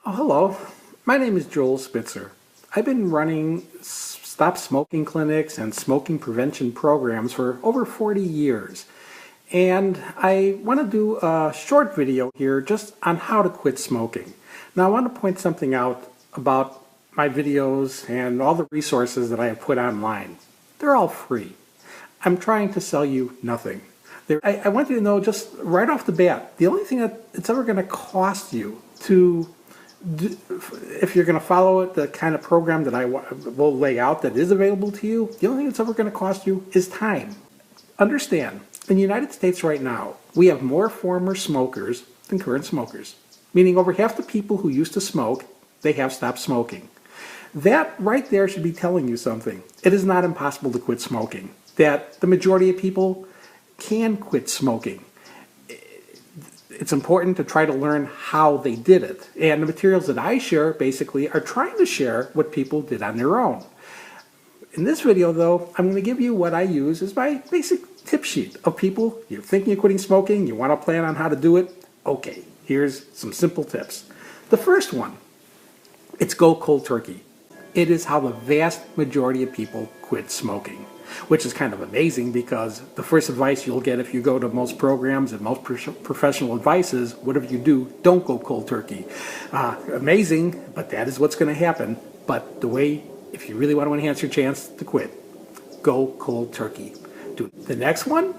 Oh, hello. My name is Joel Spitzer. I've been running stop smoking clinics and smoking prevention programs for over 40 years. And I want to do a short video here just on how to quit smoking. Now, I want to point something out about my videos and all the resources that I have put online. They're all free. I'm trying to sell you nothing. I want you to know just right off the bat, the only thing that it's ever going to cost you to if you're going to follow it, the kind of program that I will lay out that is available to you, the only thing it's ever going to cost you is time. Understand, in the United States right now, we have more former smokers than current smokers, meaning over half the people who used to smoke, they have stopped smoking. That right there should be telling you something. It is not impossible to quit smoking, that the majority of people can quit smoking. It's important to try to learn how they did it. And the materials that I share basically are trying to share what people did on their own. In this video though, I'm going to give you what I use as my basic tip sheet of people. You're thinking of quitting smoking, you want to plan on how to do it. Okay, here's some simple tips. The first one, it's go cold turkey. It is how the vast majority of people quit smoking, which is kind of amazing because the first advice you'll get if you go to most programs and most professional advice is, whatever you do, don't go cold turkey. Amazing, but that is what's going to happen. But the way, if you really want to enhance your chance to quit, go cold turkey. The next one,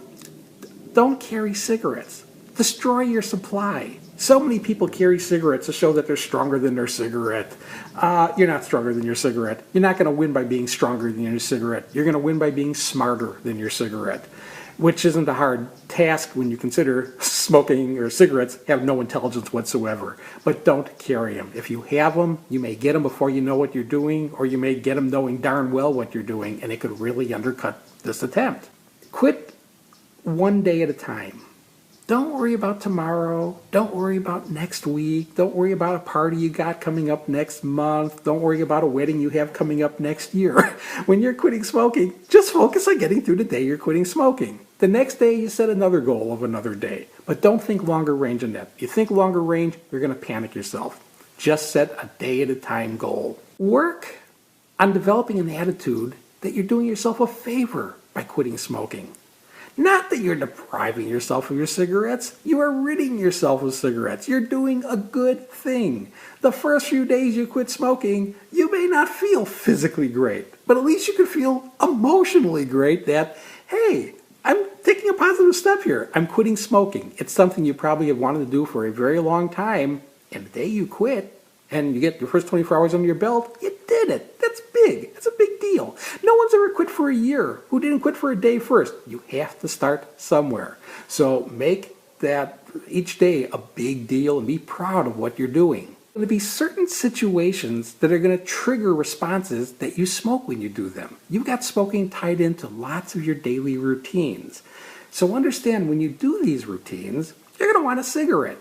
don't carry cigarettes. Destroy your supply. So many people carry cigarettes to show that they're stronger than their cigarette. You're not stronger than your cigarette. You're not going to win by being stronger than your cigarette. You're going to win by being smarter than your cigarette, which isn't a hard task when you consider smoking or cigarettes have no intelligence whatsoever. But don't carry them. If you have them, you may get them before you know what you're doing, or you may get them knowing darn well what you're doing, and it could really undercut this attempt. Quit one day at a time. Don't worry about tomorrow. Don't worry about next week. Don't worry about a party you got coming up next month. Don't worry about a wedding you have coming up next year. When you're quitting smoking, just focus on getting through the day you're quitting smoking. The next day, you set another goal of another day. But don't think longer range than that. If you think longer range, you're going to panic yourself. Just set a day at a time goal. Work on developing an attitude that you're doing yourself a favor by quitting smoking. Not that you're depriving yourself of your cigarettes. You are ridding yourself of cigarettes. You're doing a good thing. The first few days you quit smoking, you may not feel physically great, but at least you can feel emotionally great that, hey, I'm taking a positive step here. I'm quitting smoking. It's something you probably have wanted to do for a very long time, and the day you quit and you get your first 24 hours under your belt, you did it. That's big. That's a big deal. No one's ever quit for a year who didn't quit for a day first. You have to start somewhere. So make that each day a big deal and be proud of what you're doing. There are going to be certain situations that are going to trigger responses that you smoke when you do them. You've got smoking tied into lots of your daily routines. So understand when you do these routines, you're going to want a cigarette.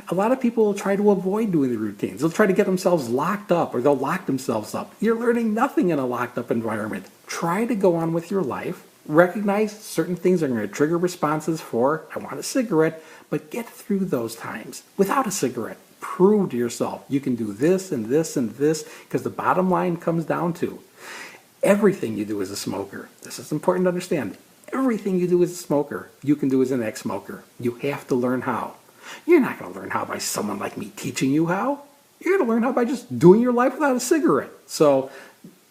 A lot of people will try to avoid doing the routines. They'll try to get themselves locked up, or they'll lock themselves up. You're learning nothing in a locked up environment. Try to go on with your life. Recognize certain things are going to trigger responses for, I want a cigarette, but get through those times without a cigarette. Prove to yourself you can do this and this and this, because the bottom line comes down to everything you do as a smoker. This is important to understand. Everything you do as a smoker, you can do as an ex-smoker. You have to learn how. You're not going to learn how by someone like me teaching you how. You're going to learn how by just doing your life without a cigarette. So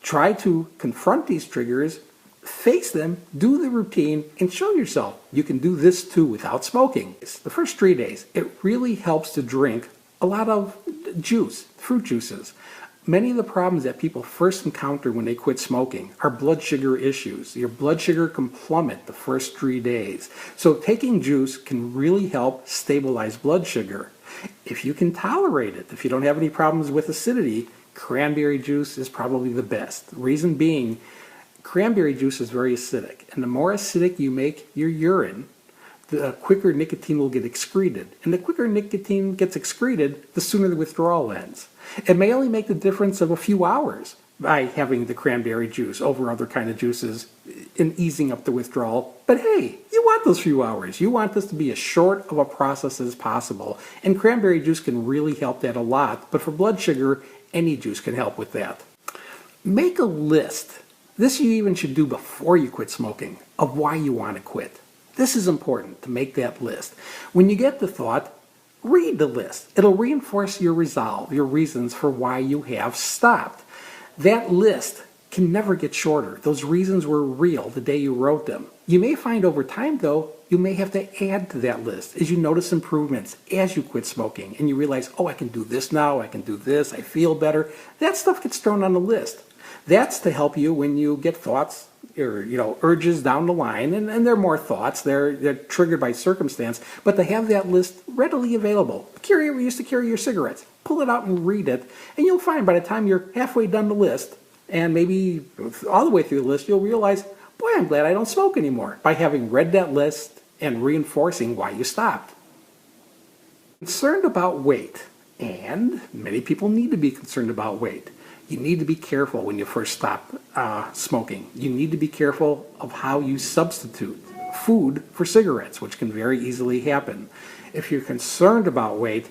try to confront these triggers, face them, do the routine, and show yourself you can do this too without smoking. The first 3 days, it really helps to drink a lot of juice, fruit juices. Many of the problems that people first encounter when they quit smoking are blood sugar issues. Your blood sugar can plummet the first 3 days. So taking juice can really help stabilize blood sugar. If you can tolerate it, if you don't have any problems with acidity, cranberry juice is probably the best. The reason being, cranberry juice is very acidic. And the more acidic you make your urine, the quicker nicotine will get excreted. And the quicker nicotine gets excreted, the sooner the withdrawal ends. It may only make the difference of a few hours by having the cranberry juice over other kind of juices in easing up the withdrawal. But hey, you you want those few hours. You want this to be as short of a process as possible. And cranberry juice can really help that a lot. But for blood sugar, any juice can help with that. Make a list. This you even should do before you quit smoking, of why you want to quit. This is important, to make that list. When you get the thought, read the list. It'll reinforce your resolve, your reasons for why you have stopped. That list can never get shorter. Those reasons were real the day you wrote them. You may find over time, though, you may have to add to that list as you notice improvements as you quit smoking and you realize, oh, I can do this now, I can do this, I feel better. That stuff gets thrown on the list. That's to help you when you get thoughts or urges down the line, and they're more thoughts, they're triggered by circumstance, but to have that list readily available. We used to carry your cigarettes. Pull it out and read it, and you'll find by the time you're halfway done the list, and maybe all the way through the list, you'll realize, boy, I'm glad I don't smoke anymore, by having read that list and reinforcing why you stopped. Concerned about weight, and many people need to be concerned about weight. You need to be careful when you first stop smoking. You need to be careful of how you substitute food for cigarettes, which can very easily happen. If you're concerned about weight,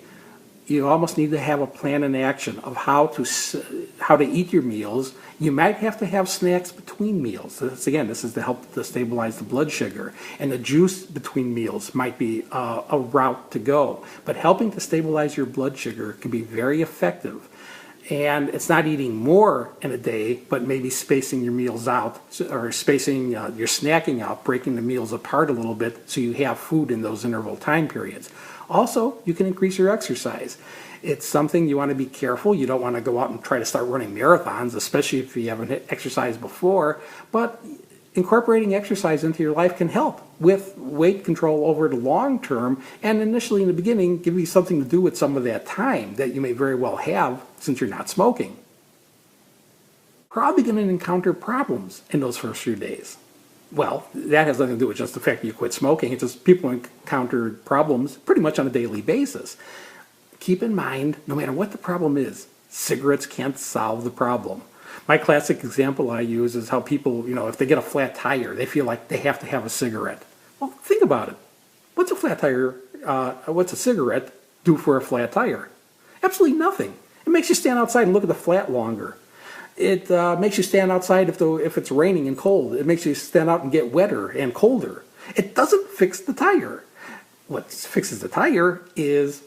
you almost need to have a plan in action of how to eat your meals. You might have to have snacks between meals. This is to help to stabilize the blood sugar. And the juice between meals might be a route to go. But helping to stabilize your blood sugar can be very effective. And it's not eating more in a day, but maybe spacing your meals out, or spacing your snacking out, breaking the meals apart a little bit so you have food in those interval time periods. Also, you can increase your exercise. It's something you want to be careful. You don't want to go out and try to start running marathons, especially if you haven't exercised before. But incorporating exercise into your life can help with weight control over the long term, and initially in the beginning give you something to do with some of that time that you may very well have since you're not smoking. Probably going to encounter problems in those first few days. Well, that has nothing to do with just the fact that you quit smoking. It's just people encounter problems pretty much on a daily basis. Keep in mind, no matter what the problem is, cigarettes can't solve the problem. My classic example I use is how people, if they get a flat tire, they feel like they have to have a cigarette. Well, think about it. What's a cigarette do for a flat tire? Absolutely nothing. It makes you stand outside and look at the flat longer. It makes you stand outside if it's raining and cold. It makes you stand out and get wetter and colder. It doesn't fix the tire. What fixes the tire is,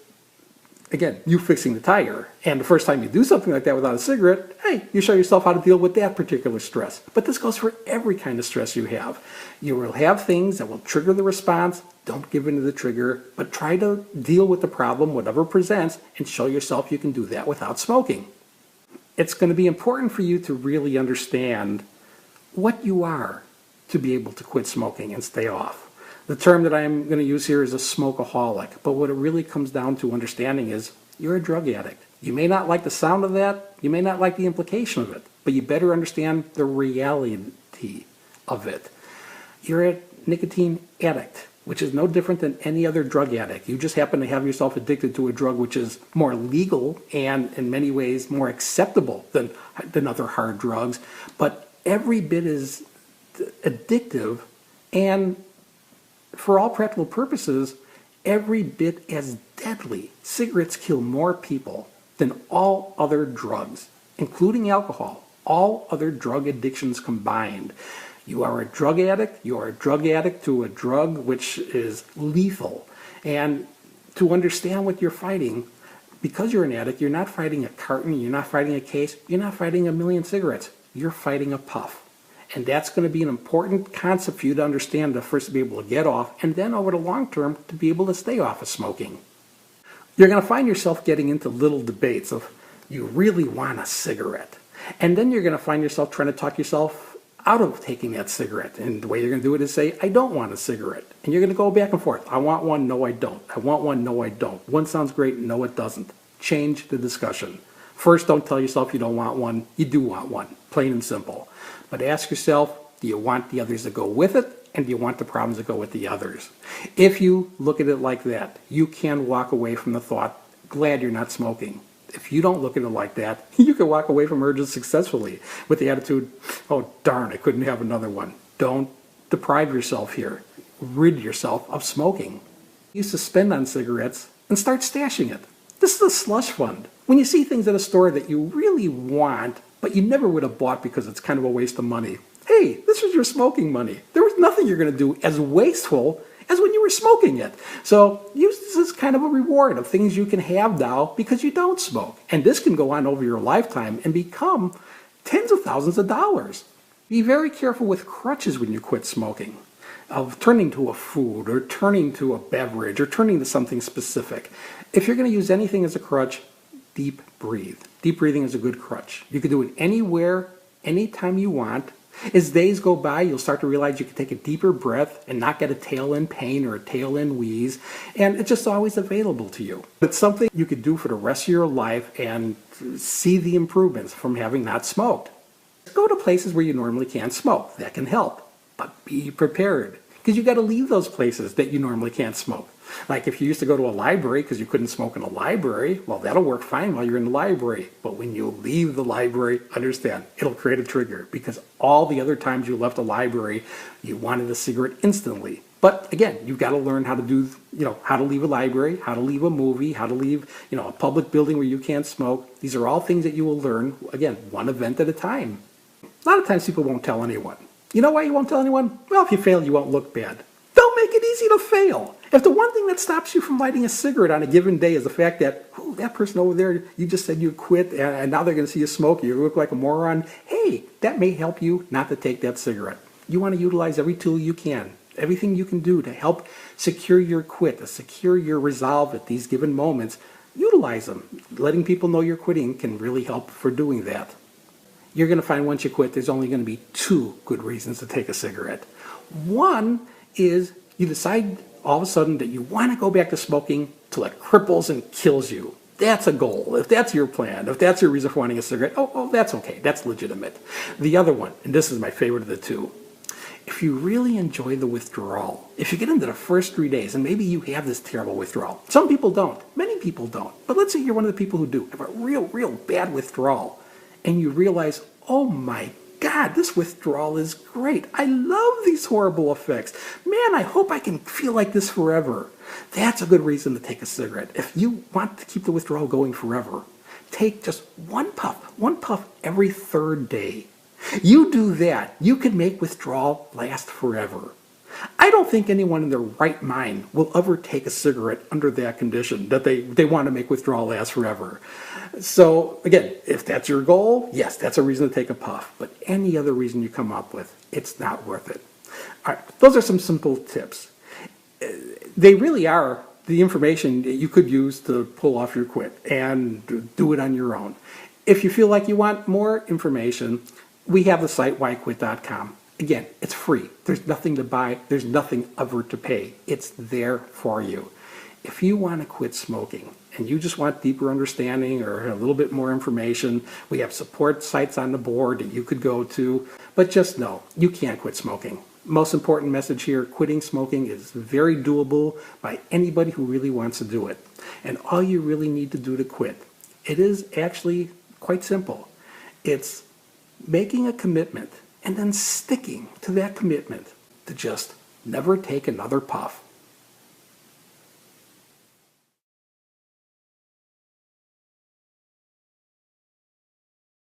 again, you fixing the tire. And the first time you do something like that without a cigarette, hey, you show yourself how to deal with that particular stress. But this goes for every kind of stress you have. You will have things that will trigger the response. Don't give in to the trigger, but try to deal with the problem, whatever presents, and show yourself you can do that without smoking. It's going to be important for you to really understand what you are to be able to quit smoking and stay off. The term that I'm going to use here is a smokeaholic, but what it really comes down to understanding is you're a drug addict. You may not like the sound of that, you may not like the implication of it, but you better understand the reality of it. You're a nicotine addict, which is no different than any other drug addict. You just happen to have yourself addicted to a drug which is more legal and in many ways more acceptable than other hard drugs, but every bit as addictive and, for all practical purposes, every bit as deadly. Cigarettes kill more people than all other drugs, including alcohol, all other drug addictions combined. You are a drug addict. You are a drug addict to a drug which is lethal. And to understand what you're fighting, because you're an addict, you're not fighting a carton, you're not fighting a case, you're not fighting a million cigarettes. You're fighting a puff. And that's going to be an important concept for you to understand to first be able to get off, and then over the long term to be able to stay off of smoking. You're going to find yourself getting into little debates of, you really want a cigarette. And then you're going to find yourself trying to talk yourself out of taking that cigarette. And the way you're going to do it is say, I don't want a cigarette. And you're going to go back and forth. I want one, no I don't. I want one, no I don't. One sounds great, no it doesn't. Change the discussion. First, don't tell yourself you don't want one. You do want one, plain and simple. But ask yourself, do you want the others to go with it? And do you want the problems to go with the others? If you look at it like that, you can walk away from the thought, glad you're not smoking. If you don't look at it like that, you can walk away from urges successfully with the attitude, oh darn, I couldn't have another one. Don't deprive yourself here. rid yourself of smoking. Used to spend on cigarettes and start stashing it. This is a slush fund. When you see things at a store that you really want, but you never would have bought because it's kind of a waste of money, hey, this was your smoking money. There was nothing you're going to do as wasteful as when you were smoking it. So use this as kind of a reward of things you can have now because you don't smoke. And this can go on over your lifetime and become tens of thousands of dollars. Be very careful with crutches when you quit smoking, of turning to a food or turning to a beverage or turning to something specific. If you're going to use anything as a crutch, deep breathe. Deep breathing is a good crutch. You can do it anywhere, anytime you want. As days go by, you'll start to realize you can take a deeper breath and not get a tail-end pain or a tail-end wheeze, and it's just always available to you. It's something you could do for the rest of your life and see the improvements from having not smoked. Go to places where you normally can't smoke. That can help, but be prepared, because you got to leave those places that you normally can't smoke. Like if you used to go to a library because you couldn't smoke in a library, well, that'll work fine while you're in the library. But when you leave the library, understand, it'll create a trigger because all the other times you left a library, you wanted a cigarette instantly. But again, you've got to learn how to do, how to leave a library, how to leave a movie, how to leave, a public building where you can't smoke. These are all things that you will learn, again, one event at a time. A lot of times people won't tell anyone. You know why you won't tell anyone? Well, if you fail, you won't look bad. Don't make it easy to fail. If the one thing that stops you from lighting a cigarette on a given day is the fact that, that person over there, you just said you quit and now they're going to see you smoke, you look like a moron, hey, that may help you not to take that cigarette. You want to utilize every tool you can, everything you can do to help secure your quit, to secure your resolve at these given moments. Utilize them. Letting people know you're quitting can really help for doing that. You're going to find once you quit, there's only going to be two good reasons to take a cigarette. One is you decide all of a sudden that you want to go back to smoking till it cripples and kills you. That's a goal. If that's your plan, if that's your reason for wanting a cigarette, oh, that's okay. That's legitimate. The other one, and this is my favorite of the two, if you really enjoy the withdrawal, if you get into the first 3 days, and maybe you have this terrible withdrawal. Some people don't. Many people don't. But let's say you're one of the people who do have a real bad withdrawal, and you realize, oh my God, this withdrawal is great. I love these horrible effects. Man, I hope I can feel like this forever. That's a good reason to take a cigarette. If you want to keep the withdrawal going forever, take just one puff every third day. You do that, you can make withdrawal last forever. I don't think anyone in their right mind will ever take a cigarette under that condition, that they want to make withdrawal last forever. So again, if that's your goal, yes, that's a reason to take a puff. But any other reason you come up with, it's not worth it. All right, those are some simple tips. They really are the information that you could use to pull off your quit and do it on your own. If you feel like you want more information, we have the site whyquit.com. Again, it's free. There's nothing to buy. There's nothing ever to pay. It's there for you. If you want to quit smoking and you just want deeper understanding or a little bit more information, we have support sites on the board that you could go to. But just know, you can't quit smoking. Most important message here, quitting smoking is very doable by anybody who really wants to do it. And all you really need to do to quit, it is actually quite simple. It's making a commitment and then sticking to that commitment to just never take another puff.